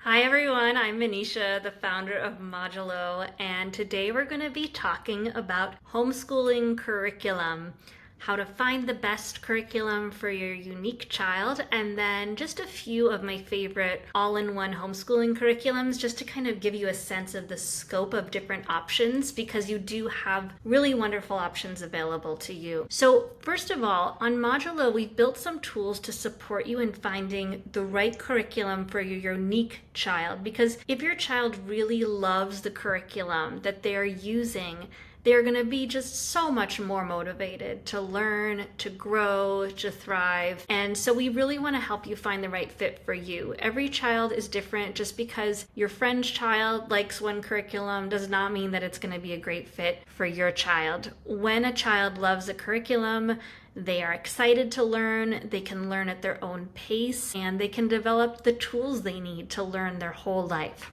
Hi everyone, I'm Manisha, the founder of Modulo, and today we're going to be talking about homeschooling curriculum, how to find the best curriculum for your unique child, and then just a few of my favorite all-in-one homeschooling curriculums just to kind of give you a sense of the scope of different options because you do have really wonderful options available to you. So first of all, on Modulo, we've built some tools to support you in finding the right curriculum for your unique child, because if your child really loves the curriculum that they're using, they're going to be just so much more motivated to learn, to grow, to thrive. And so we really want to help you find the right fit for you. Every child is different. Just because your friend's child likes one curriculum does not mean that it's going to be a great fit for your child. When a child loves a curriculum, they are excited to learn, they can learn at their own pace, and they can develop the tools they need to learn their whole life.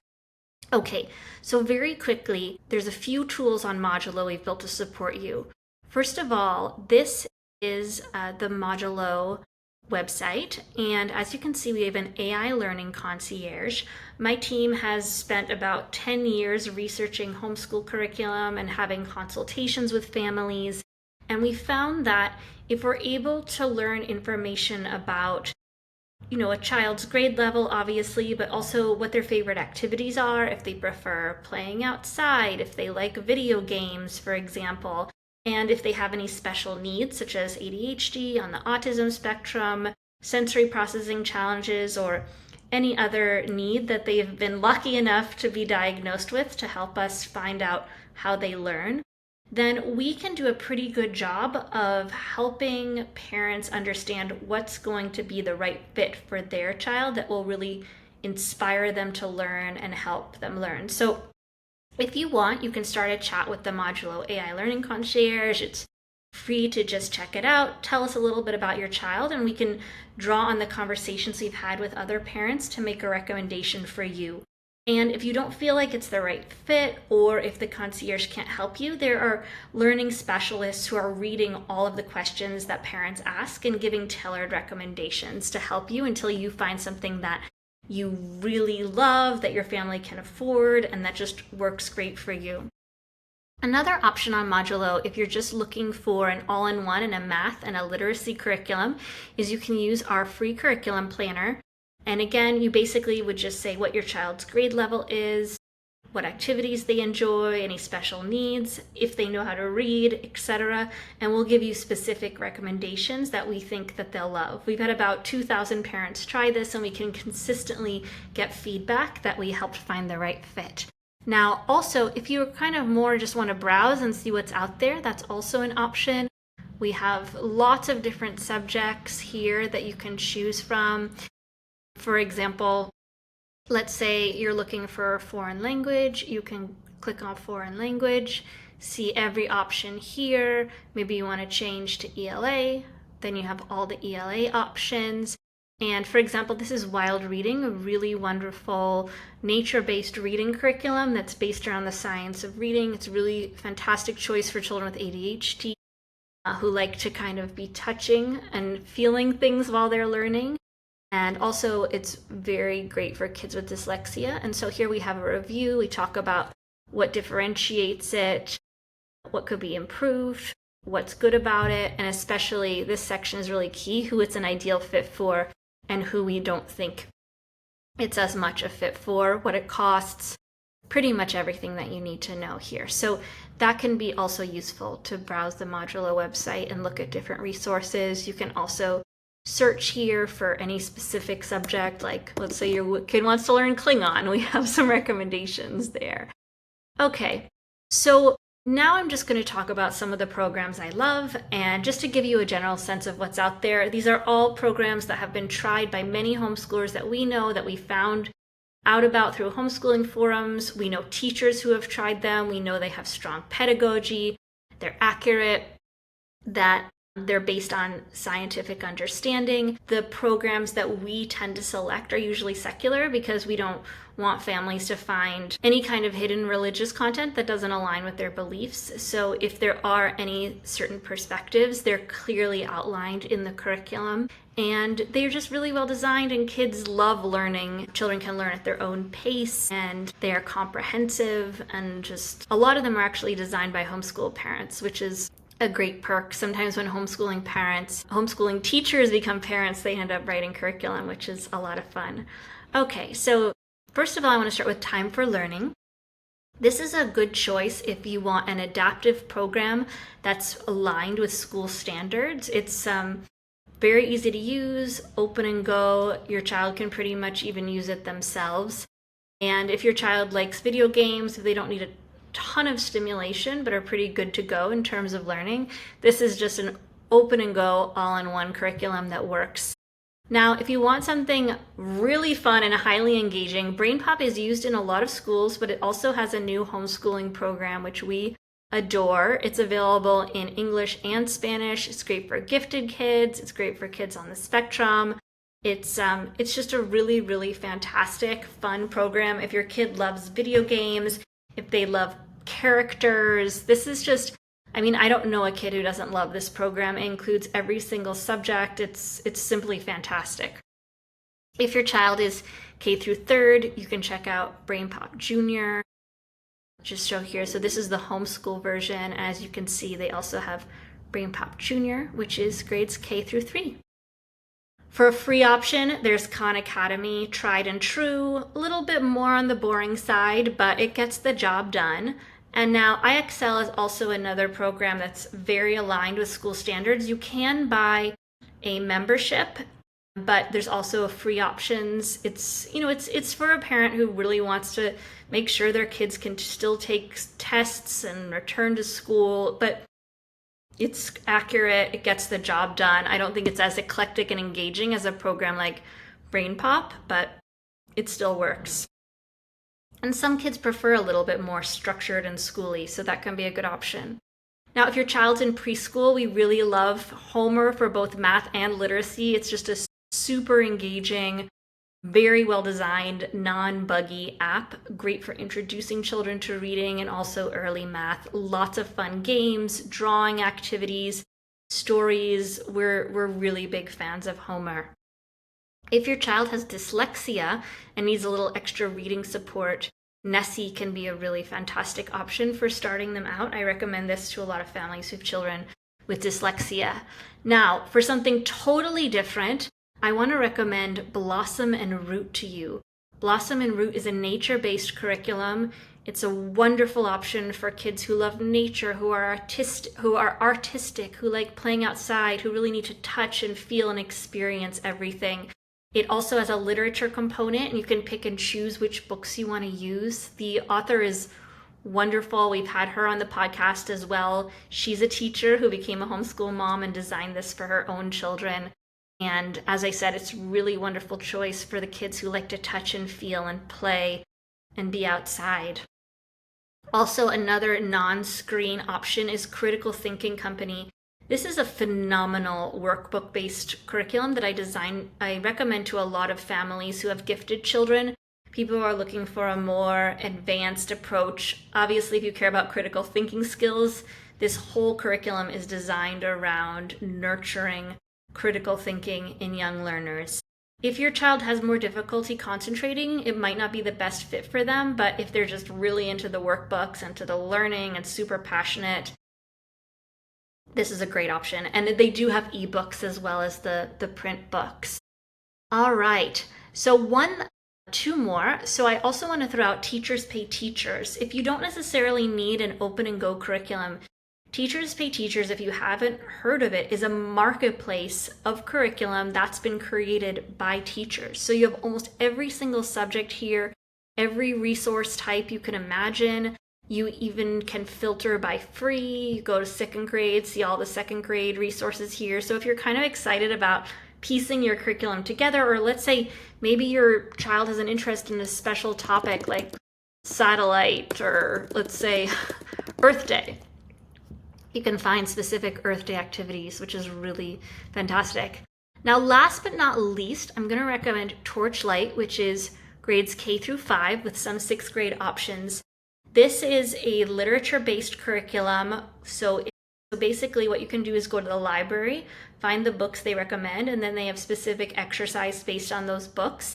Okay, so very quickly, there's a few tools on Modulo we've built to support you. First of all, this is the Modulo website, and as you can see, we have an AI learning concierge. My team has spent about 10 years researching homeschool curriculum and having consultations with families, and we found that if we're able to learn information about a child's grade level, obviously, but also what their favorite activities are, if they prefer playing outside, if they like video games, for example, and if they have any special needs, such as ADHD on the autism spectrum, sensory processing challenges, or any other need that they've been lucky enough to be diagnosed with to help us find out how they learn, then we can do a pretty good job of helping parents understand what's going to be the right fit for their child that will really inspire them to learn and help them learn. So if you want, you can start a chat with the Modulo AI Learning Concierge. It's free to just check it out. Tell us a little bit about your child, and we can draw on the conversations we've had with other parents to make a recommendation for you. And if you don't feel like it's the right fit, or if the concierge can't help you, there are learning specialists who are reading all of the questions that parents ask and giving tailored recommendations to help you until you find something that you really love, that your family can afford, and that just works great for you. Another option on Modulo, if you're just looking for an all-in-one and a math and a literacy curriculum, is you can use our free curriculum planner. And again, you basically would just say what your child's grade level is, what activities they enjoy, any special needs, if they know how to read, etc. And we'll give you specific recommendations that we think that they'll love. We've had about 2,000 parents try this, and we can consistently get feedback that we helped find the right fit. Now, also, if you kind of more just want to browse and see what's out there, that's also an option. We have lots of different subjects here that you can choose from. For example, let's say you're looking for a foreign language. You can click on foreign language, see every option here. Maybe you want to change to ELA, then you have all the ELA options. And for example, this is Wild Reading, a really wonderful nature-based reading curriculum that's based around the science of reading. It's a really fantastic choice for children with ADHD who like to kind of be touching and feeling things while they're learning. And also it's very great for kids with dyslexia. And so here we have a review. We talk about what differentiates it, what could be improved, what's good about it, and especially this section is really key, who it's an ideal fit for and who we don't think it's as much a fit for, what it costs, pretty much everything that you need to know here. So that can be also useful to browse the Modulo website and look at different resources. You can also search here for any specific subject, like let's say your kid wants to learn Klingon. We have some recommendations there. Okay, so now I'm just going to talk about some of the programs I love, and just to give you a general sense of what's out there, these are all programs that have been tried by many homeschoolers that we know, that we found out about through homeschooling forums. We know teachers who have tried them. We know they have strong pedagogy, they're accurate, that They're based on scientific understanding. The programs that we tend to select are usually secular because we don't want families to find any kind of hidden religious content that doesn't align with their beliefs. So if there are any certain perspectives, they're clearly outlined in the curriculum. And they're just really well designed, and kids love learning. Children can learn at their own pace, and they are comprehensive, and just a lot of them are actually designed by homeschool parents, which is a great perk. Sometimes when homeschooling teachers become parents, they end up writing curriculum, which is a lot of fun. Okay, so first of all, I want to start with time for learning. This is a good choice if you want an adaptive program that's aligned with school standards. It's very easy to use, open and go. Your child can pretty much even use it themselves. And if your child likes video games, if they don't need a ton of stimulation but are pretty good to go in terms of learning, this is just an open and go all-in-one curriculum that works. Now, if you want something really fun and highly engaging, BrainPop is used in a lot of schools, but it also has a new homeschooling program which we adore. It's available in English and Spanish. It's great for gifted kids. It's great for kids on the spectrum. It's just a really, really fantastic, fun program. If your kid loves video games, if they love characters, this is just, I don't know a kid who doesn't love this program. It includes every single subject. It's simply fantastic. If your child is K through 3rd, you can check out BrainPop Junior. Just show here. So this is the homeschool version. As you can see, they also have BrainPop Junior, which is grades K through 3. For a free option, there's Khan Academy, tried and true, a little bit more on the boring side, but it gets the job done. And now iExcel is also another program that's very aligned with school standards. You can buy a membership, but there's also free options. It's for a parent who really wants to make sure their kids can still take tests and return to school, but it's accurate, it gets the job done. I don't think it's as eclectic and engaging as a program like BrainPop, but it still works. And some kids prefer a little bit more structured and schooly, so that can be a good option. Now, if your child's in preschool, we really love Homer for both math and literacy. It's just a super engaging, very well designed, non-buggy app, great for introducing children to reading and also early math. Lots of fun games, drawing activities, stories. We're really big fans of Homer. If your child has dyslexia and needs a little extra reading support, Nessie can be a really fantastic option for starting them out. I recommend this to a lot of families who have children with dyslexia. Now, for something totally different, I want to recommend Blossom and Root to you. Blossom and Root is a nature-based curriculum. It's a wonderful option for kids who love nature, who are artistic, who like playing outside, who really need to touch and feel and experience everything. It also has a literature component, and you can pick and choose which books you want to use. The author is wonderful. We've had her on the podcast as well. She's a teacher who became a homeschool mom and designed this for her own children. And as I said, it's a really wonderful choice for the kids who like to touch and feel and play and be outside. Also, another non-screen option is Critical Thinking Company. This is a phenomenal workbook-based curriculum that I recommend to a lot of families who have gifted children, people who are looking for a more advanced approach. Obviously, if you care about critical thinking skills, this whole curriculum is designed around nurturing critical thinking in young learners. If your child has more difficulty concentrating, it might not be the best fit for them, but if they're just really into the workbooks and to the learning and super passionate, this is a great option. And they do have ebooks as well as the print books. All right, so two more. So I also want to throw out Teachers Pay Teachers. If you don't necessarily need an open and go curriculum, Teachers Pay Teachers, if you haven't heard of it, is a marketplace of curriculum that's been created by teachers. So you have almost every single subject here, every resource type you can imagine. You even can filter by free. You go to second grade, see all the second grade resources here. So if you're kind of excited about piecing your curriculum together, or let's say maybe your child has an interest in a special topic like satellite, or let's say Earth Day, you can find specific Earth Day activities, which is really fantastic. Now, last but not least, I'm going to recommend Torchlight, which is grades K through 5 with some 6th grade options. This is a literature-based curriculum. So basically what you can do is go to the library, find the books they recommend, and then they have specific exercise based on those books.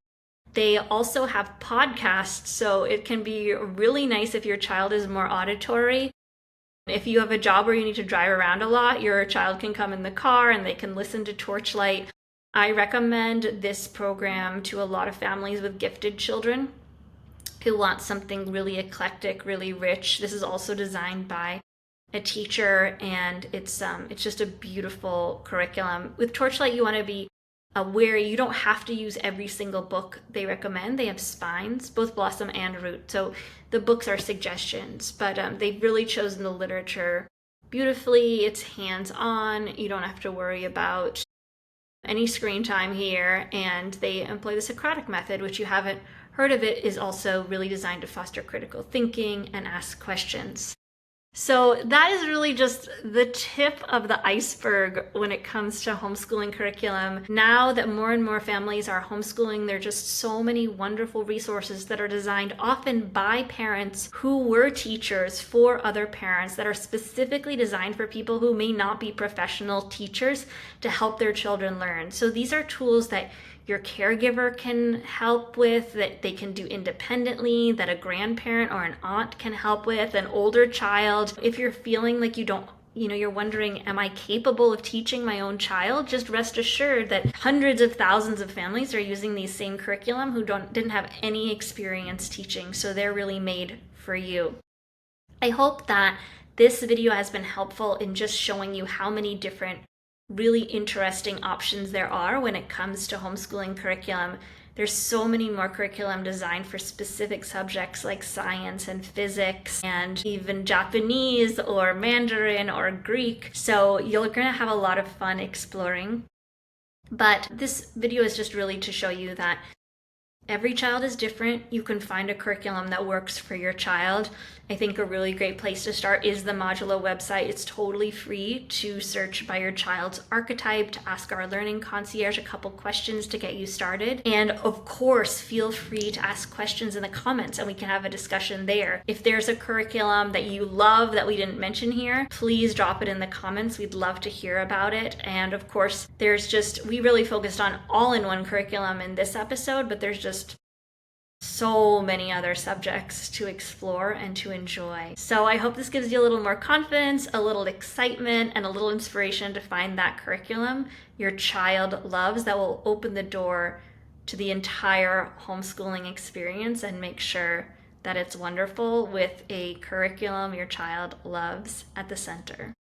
They also have podcasts, so it can be really nice if your child is more auditory. If you have a job where you need to drive around a lot, your child can come in the car and they can listen to Torchlight. I recommend this program to a lot of families with gifted children who want something really eclectic, really rich. This is also designed by a teacher, and it's just a beautiful curriculum. With Torchlight, you want to be aware you don't have to use every single book they recommend. They have spines, both Blossom and Root, so the books are suggestions, but they've really chosen the literature beautifully. It's hands-on. You don't have to worry about any screen time here, and they employ the Socratic method, which you haven't heard of. It is also really designed to foster critical thinking and ask questions. So that is really just the tip of the iceberg when it comes to homeschooling curriculum. Now that more and more families are homeschooling, there are just so many wonderful resources that are designed often by parents who were teachers for other parents, that are specifically designed for people who may not be professional teachers to help their children learn. So these are tools that your caregiver can help with, that they can do independently, that a grandparent or an aunt can help with, an older child. If you're feeling like you're wondering, am I capable of teaching my own child? Just rest assured that hundreds of thousands of families are using these same curriculum who didn't have any experience teaching, so they're really made for you. I hope that this video has been helpful in just showing you how many different really interesting options there are when it comes to homeschooling curriculum. There's so many more curriculum designed for specific subjects like science and physics and even Japanese or Mandarin or Greek. So you're gonna have a lot of fun exploring. But this video is just really to show you that every child is different. You can find a curriculum that works for your child. I think a really great place to start is the Modulo website. It's totally free to search by your child's archetype, to ask our learning concierge a couple questions to get you started. And of course, feel free to ask questions in the comments and we can have a discussion there. If there's a curriculum that you love that we didn't mention here, please drop it in the comments. We'd love to hear about it. And of course, we really focused on all-in-one curriculum in this episode, but there's just so many other subjects to explore and to enjoy. So I hope this gives you a little more confidence, a little excitement, and a little inspiration to find that curriculum your child loves that will open the door to the entire homeschooling experience and make sure that it's wonderful with a curriculum your child loves at the center.